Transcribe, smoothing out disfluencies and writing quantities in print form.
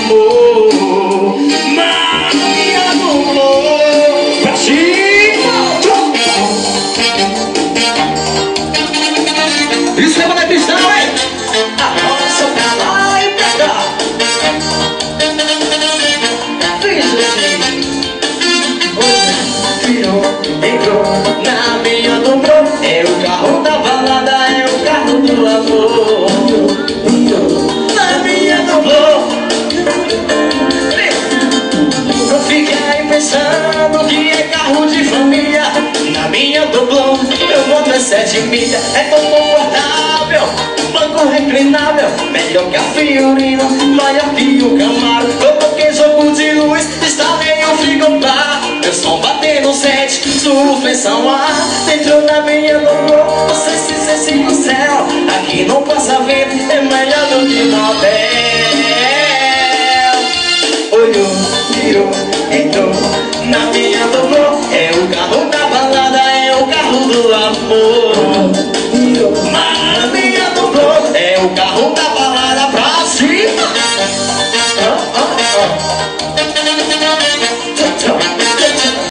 amor. Maria do amor. Pra cima. Isso é uma pistão, hein? A roça pra lá e pra cá. Fez assim. Virou, entrou na minha dobrou. É o carro da balada, é o carro do amor. Na minha dobrou. Não fica aí pensando que é carro de família. Na minha dobrou, eu boto é 7 milhas. É tão confortável, banco reclinável, melhor que a Fiorino, maior que o Camaro. Coloquei jogo de luz, instalei o frigobar. Meu som batendo 7, suspensão A. Dentro da minha dobrou, você se sente no céu. Aqui não passa vento, é melhor do que no hotel.